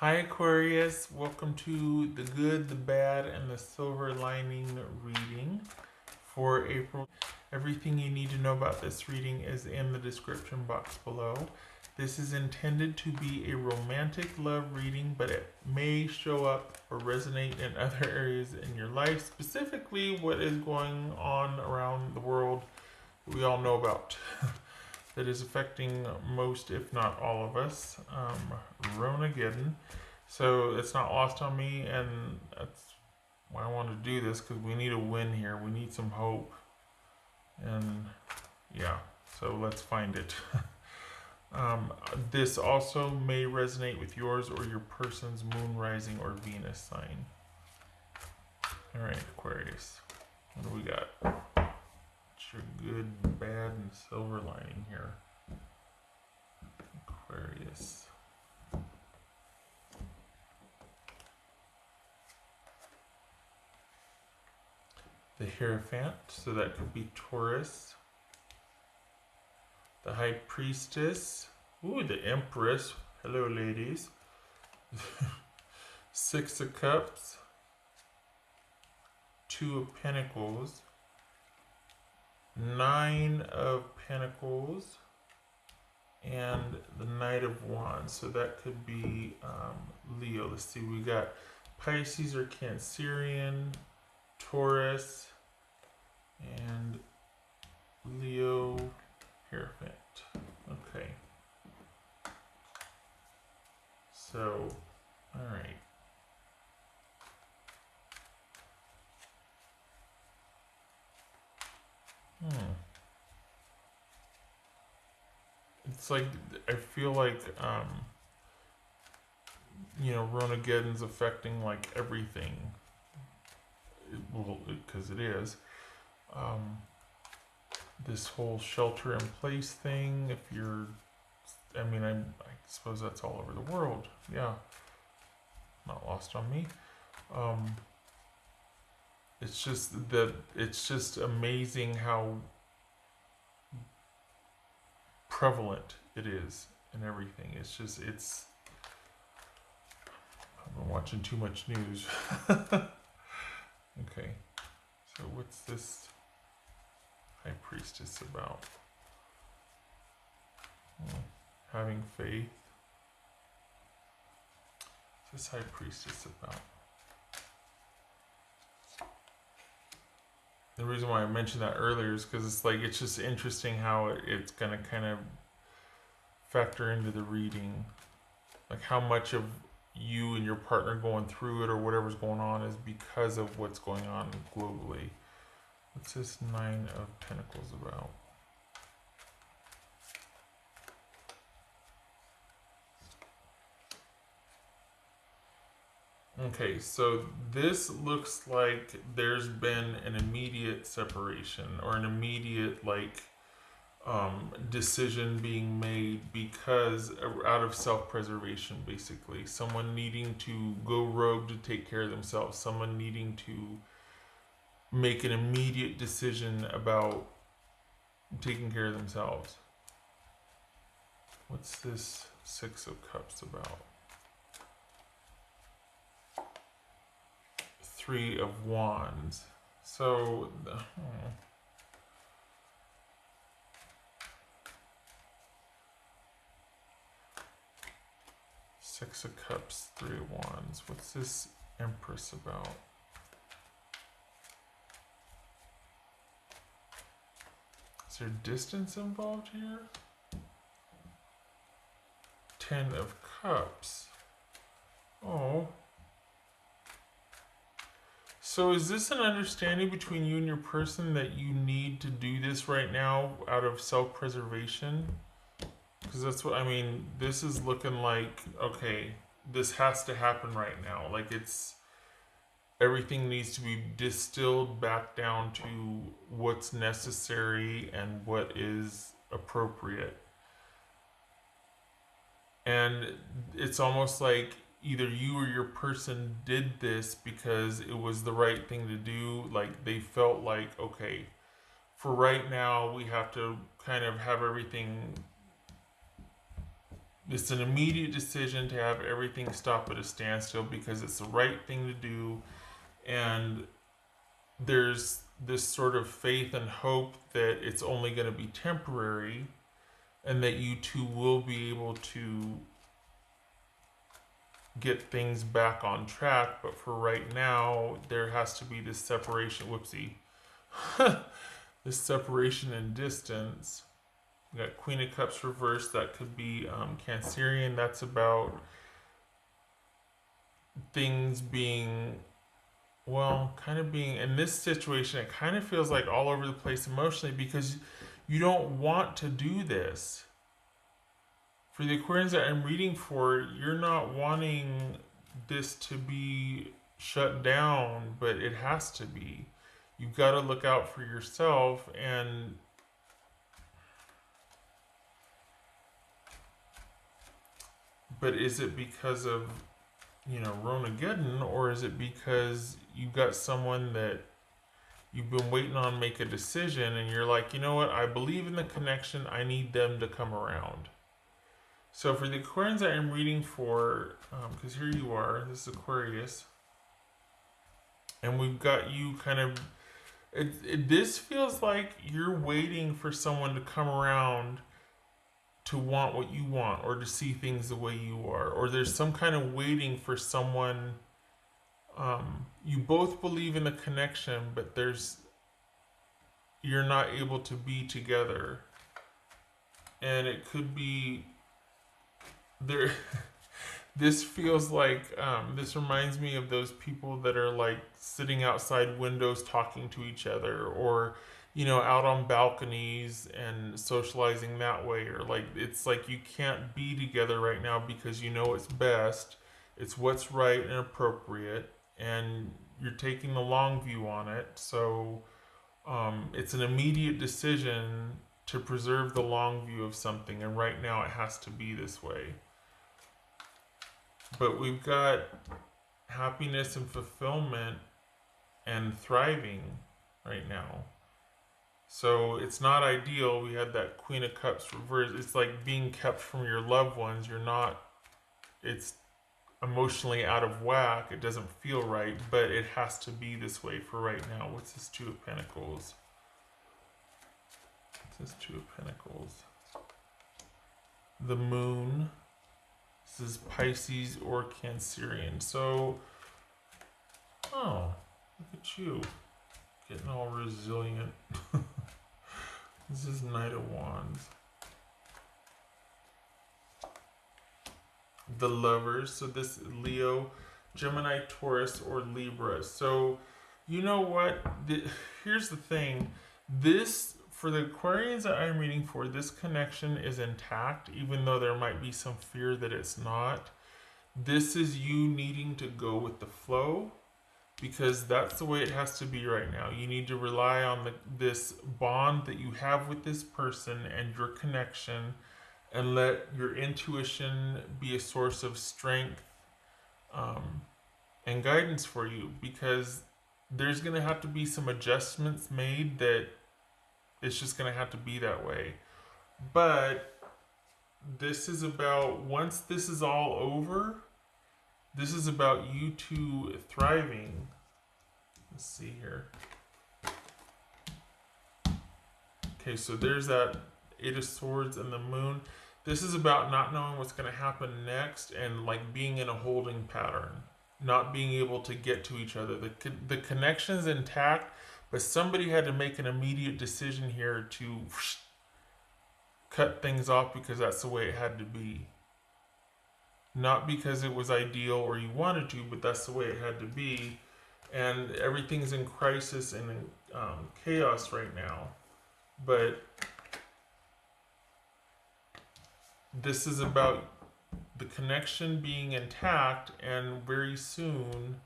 Hi Aquarius, welcome to the good, the bad, and the silver lining reading for April. Everything you need to know about this reading is in the description box below. This is intended to be a romantic love reading, but it may show up or resonate in other areas in your life, specifically what is going on around the world that we all know about. That is affecting most, if not all of us. Ronageddon. So it's not lost on me, and that's why I want to do this, because we need a win here. We need some hope. And yeah, so let's find it. This also may resonate with yours or your person's moon, rising, or Venus sign. All right, Aquarius. What do we got? What's your good, bad, and silver lining here? Aquarius. The Hierophant, so that could be Taurus. The High Priestess. Ooh, the Empress. Hello, ladies. Six of Cups. Two of Pentacles. Nine of Pentacles. And the Knight of Wands. So that could be Leo. Let's see, we got Pisces or Cancerian, Taurus, and Leo, Hierophant. Okay. So, alright. It's like, I feel like, Ronageddon's affecting like everything. Well, because it is. This whole shelter in place thing, if you're, I suppose that's all over the world. Yeah. Not lost on me. It's just amazing how prevalent it is in everything. I've been watching too much news. Okay, so what's this High Priestess about? Having faith. What's this High Priestess about? The reason why I mentioned that earlier is because it's just interesting how it's going to kind of factor into the reading. Like how much of you and your partner going through it or whatever's going on is because of what's going on globally. What's this Nine of Pentacles about? Okay, so this looks like there's been an immediate separation or an immediate decision being made because out of self-preservation, basically. Someone needing to go rogue to take care of themselves. Someone needing to make an immediate decision about taking care of themselves. What's this Six of Cups about? Three of Wands. So, Six of Cups, Three of Wands. What's this Empress about? Is there distance involved here? Ten of Cups. Oh. So is this an understanding between you and your person that you need to do this right now out of self-preservation? Because that's what, this is looking like, okay, this has to happen right now. Like everything needs to be distilled back down to what's necessary and what is appropriate. And it's almost like either you or your person did this because it was the right thing to do. Like they felt like, okay, for right now, we have to kind of have everything It's an immediate decision to have everything stop at a standstill because it's the right thing to do. And there's this sort of faith and hope that it's only going to be temporary and that you two will be able to get things back on track. But for right now, there has to be this separation. Whoopsie. This separation and distance. We got Queen of Cups reversed. That could be Cancerian. That's about things being, well, kind of being in this situation. It kind of feels like all over the place emotionally because you don't want to do this. For the Aquarians that I'm reading for, you're not wanting this to be shut down, but it has to be. You've got to look out for yourself. And but is it because of, Ronageddon, or is it because you've got someone that you've been waiting on make a decision and you're like, you know what, I believe in the connection, I need them to come around. So for the Aquarians that I'm reading for, because here you are, this is Aquarius, and we've got you kind of, this feels like you're waiting for someone to come around to want what you want or to see things the way you are, or there's some kind of waiting for someone. You both believe in the connection, but you're not able to be together, and it could be there. This feels like this reminds me of those people that are like sitting outside windows talking to each other, or out on balconies and socializing that way, or like it's like you can't be together right now because it's best, it's what's right and appropriate, and you're taking the long view on it. So it's an immediate decision to preserve the long view of something, and right now it has to be this way. But we've got happiness and fulfillment and thriving right now. So it's not ideal. We had that Queen of Cups reversed. It's like being kept from your loved ones. It's emotionally out of whack. It doesn't feel right, but it has to be this way for right now. What's this Two of Pentacles? What's this Two of Pentacles? The Moon. This is Pisces or Cancerian. So, look at you. Getting all resilient. This is Knight of Wands. The Lovers. So this is Leo, Gemini, Taurus, or Libra. So, you know what? Here's the thing. For the Aquarians that I'm reading for, this connection is intact, even though there might be some fear that it's not. This is you needing to go with the flow, because that's the way it has to be right now. You need to rely on this bond that you have with this person and your connection, and let your intuition be a source of strength and guidance for you, because there's going to have to be some adjustments made that it's just going to have to be that way. But this is about, once this is all over, this is about you two thriving. Let's see here. Okay, so there's that Eight of Swords and the Moon. This is about not knowing what's going to happen next, and like being in a holding pattern, not being able to get to each other. The connection's intact, but somebody had to make an immediate decision here to cut things off because that's the way it had to be. Not because it was ideal or you wanted to, but that's the way it had to be. And everything's in crisis and in chaos right now. But this is about the connection being intact, and very soon,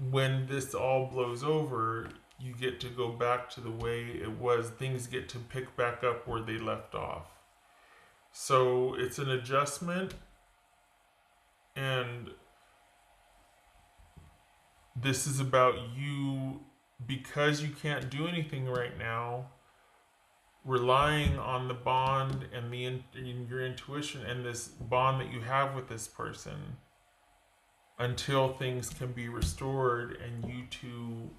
when this all blows over, you get to go back to the way it was. Things get to pick back up where they left off. So it's an adjustment, and this is about you, because you can't do anything right now, relying on the bond and your intuition and this bond that you have with this person until things can be restored and you two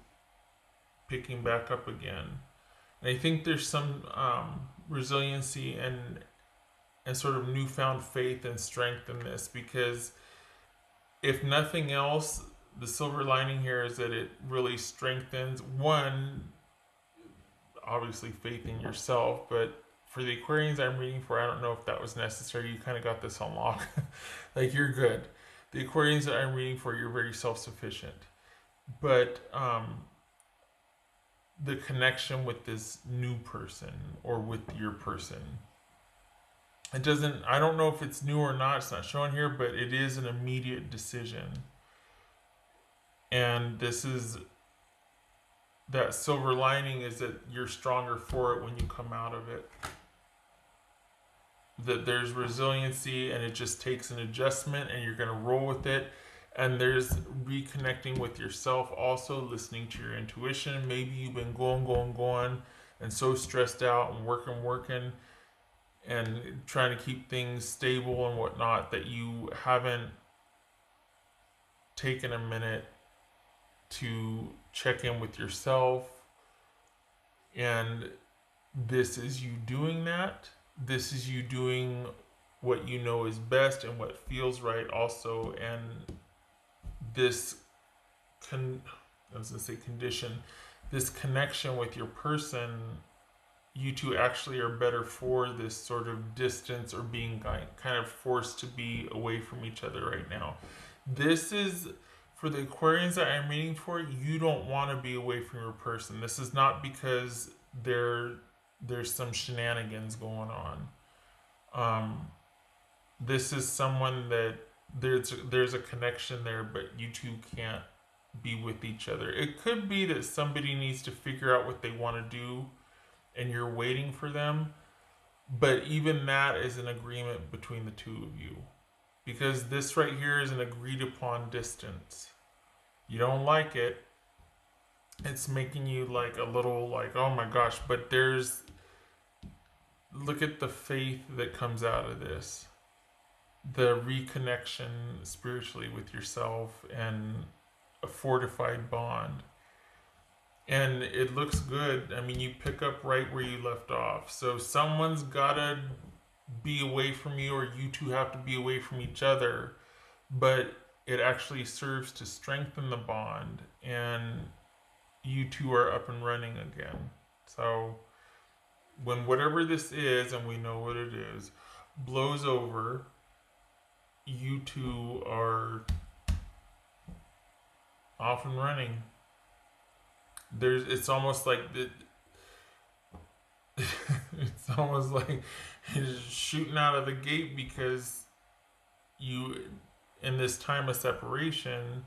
picking back up again. And I think there's some resiliency and sort of newfound faith and strength in this, because if nothing else, the silver lining here is that it really strengthens, one, obviously faith in yourself, but for the Aquarians I'm reading for, I don't know if that was necessary. You kind of got this on lock. Like, you're good. The Aquarians that I'm reading for, you're very self-sufficient. But the connection with this new person or with your person, it doesn't, I don't know if it's new or not, it's not shown here, but it is an immediate decision. And this is, that silver lining is that you're stronger for it when you come out of it. That there's resiliency and it just takes an adjustment and you're going to roll with it. And there's reconnecting with yourself, also listening to your intuition. Maybe you've been going and so stressed out and working and trying to keep things stable and whatnot that you haven't taken a minute to check in with yourself. And this is you doing that. This is you doing what you know is best and what feels right also. And this condition, this connection with your person, you two actually are better for this sort of distance or being kind of forced to be away from each other right now. This is, for the Aquarians that I'm reading for, you don't want to be away from your person. This is not because there's some shenanigans going on. This is someone that there's a connection there, but you two can't be with each other. It could be that somebody needs to figure out what they want to do and you're waiting for them, but even that is an agreement between the two of you, because this right here is an agreed upon distance. You don't like it. It's making you like a little like, oh my gosh, but look at the faith that comes out of this. The reconnection spiritually with yourself and a fortified bond. And it looks good. I mean, you pick up right where you left off. So someone's gotta be away from you, or you two have to be away from each other, but it actually serves to strengthen the bond and you two are up and running again. So when whatever this is, and we know what it is, blows over, you two are off and running. It's almost like it's almost like you're shooting out of the gate, because you, in this time of separation,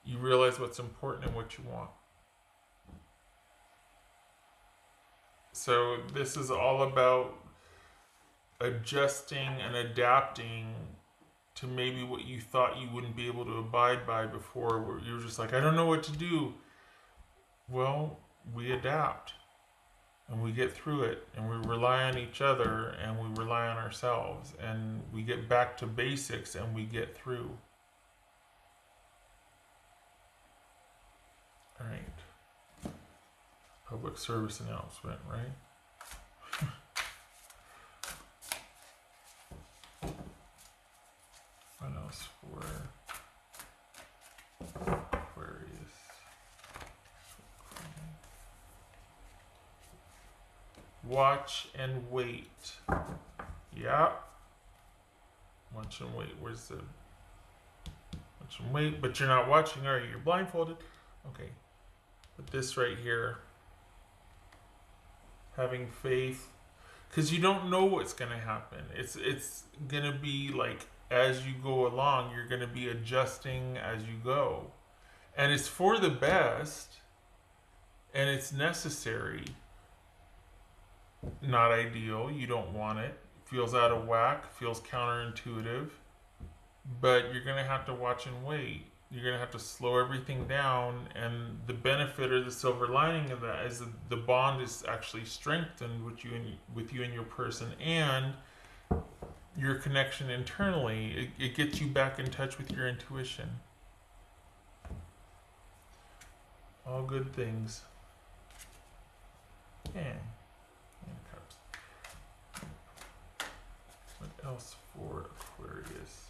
you realize what's important and what you want. So this is all about adjusting and adapting to maybe what you thought you wouldn't be able to abide by before, where you were just like, I don't know what to do. Well, we adapt and we get through it, and we rely on each other and we rely on ourselves, and we get back to basics and we get through. All right. Public service announcement, right? What else for Aquarius? Watch and wait. Yeah. Watch and wait. Where's the watch and wait? But you're not watching, are you? You're blindfolded. Okay. But this right here, having faith, because you don't know what's going to happen. It's going to be like, as you go along, you're going to be adjusting as you go. And it's for the best, and it's necessary. Not ideal. You don't want it. Feels out of whack. Feels counterintuitive. But you're going to have to watch and wait. you're going to have to slow everything down. And the benefit or the silver lining of that is that the bond is actually strengthened with you and your person, and your connection internally. It gets you back in touch with your intuition. All good things. And cups. What else for Aquarius?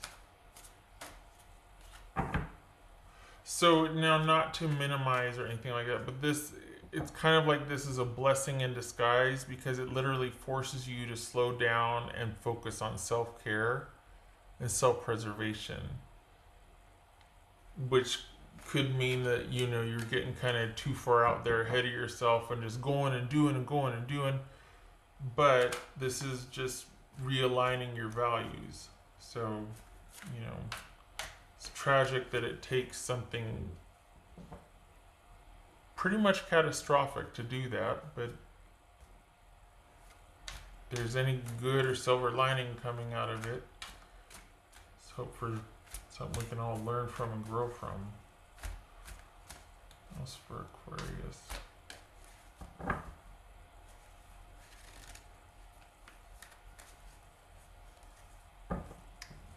So now, not to minimize or anything like that, but it's kind of like this is a blessing in disguise, because it literally forces you to slow down and focus on self-care and self-preservation, which could mean that you're getting kind of too far out there ahead of yourself and just going and doing and going and doing. But this is just realigning your values. So it's tragic that it takes something pretty much catastrophic to do that, but if there's any good or silver lining coming out of it, let's hope for something we can all learn from and grow from. What else for Aquarius?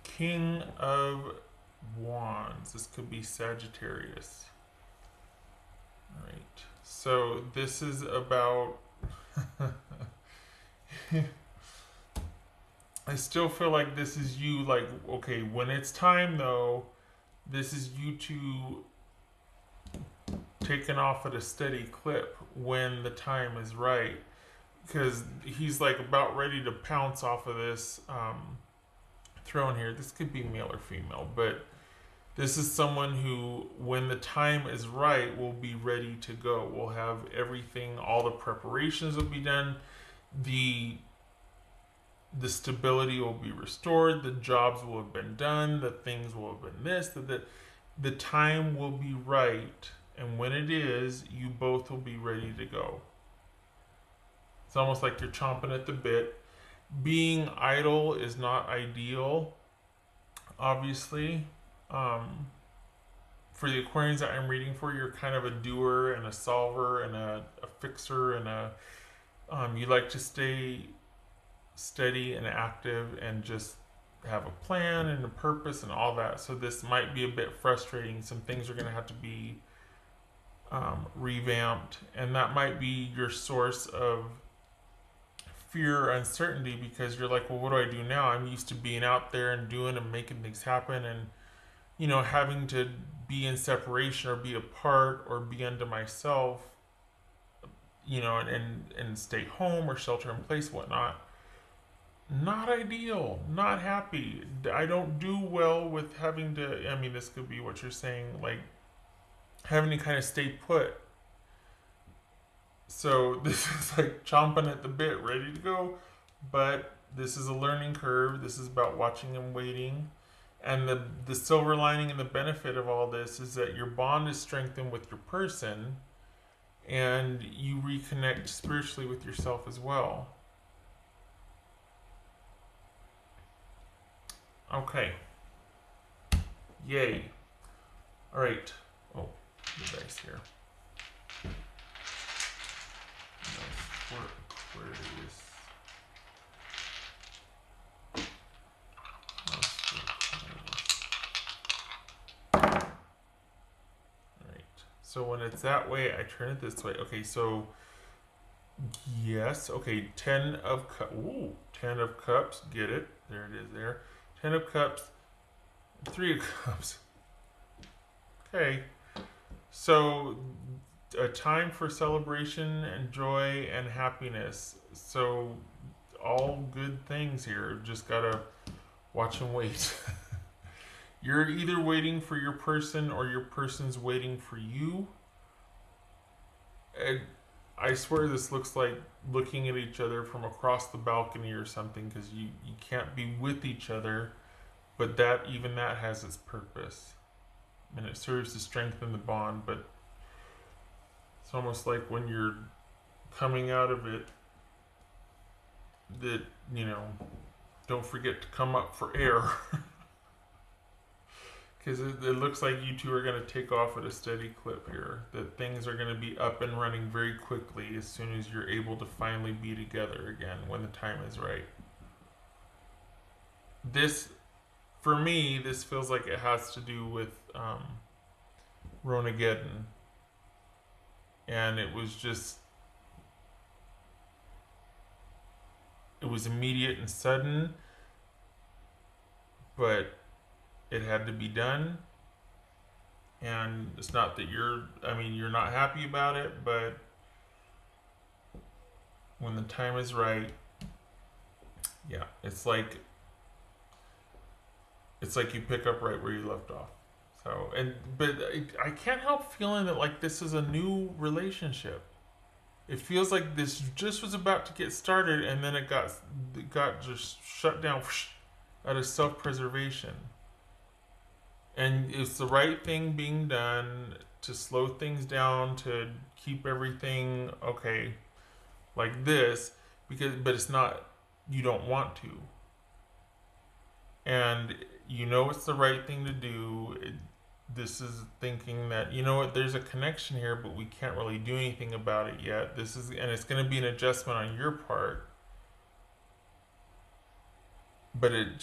King of Wands. This could be Sagittarius. All right. So this is about I still feel like this is you, like, okay, when it's time though, this is you two taking off at a steady clip when the time is right, because he's like about ready to pounce off of this throne here. This could be male or female, but this is someone who, when the time is right, will be ready to go. We'll have everything, all the preparations will be done, the stability will be restored, the jobs will have been done, the things will have been this, the time will be right, and when it is, you both will be ready to go. It's almost like you're chomping at the bit. Being idle is not ideal, obviously. For the Aquarians that I'm reading for, you're kind of a doer and a solver and a fixer, and you like to stay steady and active and just have a plan and a purpose and all that. So this might be a bit frustrating. Some things are going to have to be revamped, and that might be your source of fear or uncertainty, because you're like, well, what do I do now? I'm used to being out there and doing and making things happen, and having to be in separation or be apart or be unto myself, and stay home or shelter in place, whatnot. Not ideal, not happy. I don't do well with having to, this could be what you're saying, like having to kind of stay put. So this is like chomping at the bit, ready to go, but this is a learning curve. This is about watching and waiting. And the silver lining and the benefit of all this is that your bond is strengthened with your person, and you reconnect spiritually with yourself as well. Okay. Yay. All right. Oh, the dice here. For Aquarius. So when it's that way, I turn it this way. Okay, so yes. Okay, 10 of cups. Ooh, 10 of cups. Get it? There it is there. 10 of cups. 3 of cups. Okay. So a time for celebration and joy and happiness. So all good things here. Just gotta watch and wait. You're either waiting for your person or your person's waiting for you. And I swear this looks like looking at each other from across the balcony or something, because you can't be with each other, but even that has its purpose. And it serves to strengthen the bond, but it's almost like when you're coming out of it, that, don't forget to come up for air. Because it looks like you two are going to take off at a steady clip here. That things are going to be up and running very quickly as soon as you're able to finally be together again when the time is right. This, for me, this feels like it has to do with Ronageddon. And it was just, it was immediate and sudden, but it had to be done. And it's not that you're not happy about it, but when the time is right, yeah, it's like you pick up right where you left off. So, but I can't help feeling that like this is a new relationship. It feels like this just was about to get started, and then it got just shut down out of self-preservation. And it's the right thing being done to slow things down, to keep everything okay, like this, but it's not, you don't want to. And you know it's the right thing to do. This is thinking that, you know what, there's a connection here, but we can't really do anything about it yet. And it's going to be an adjustment on your part. But it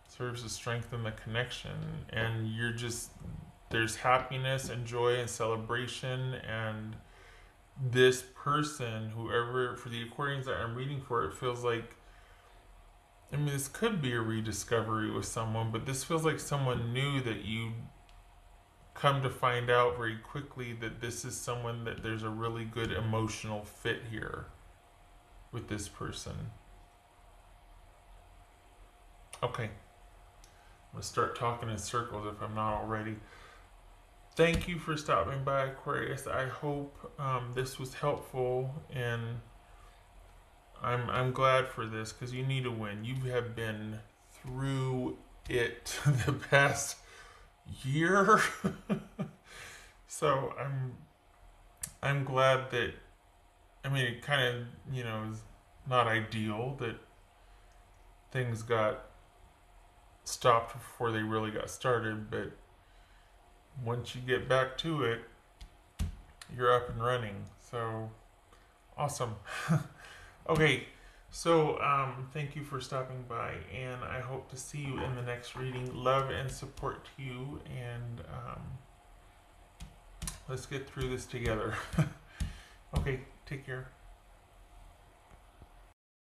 serves to strengthen the connection, and there's happiness and joy and celebration, and this person, whoever, for the Aquarians that I'm reading for, it feels like, I mean, this could be a rediscovery with someone, but this feels like someone new that you come to find out very quickly that this is someone that there's a really good emotional fit here with this person. Okay. I'm going to start talking in circles if I'm not already. Thank you for stopping by, Aquarius. I hope this was helpful, and I'm glad for this because you need a win. You have been through it the past year. So I'm glad that, I mean, it kind of, is not ideal that things got stopped before they really got started, but once you get back to it, you're up and running. So awesome. Okay, so thank you for stopping by, and I hope to see you in the next reading. Love and support to you, and let's get through this together. Okay, take care.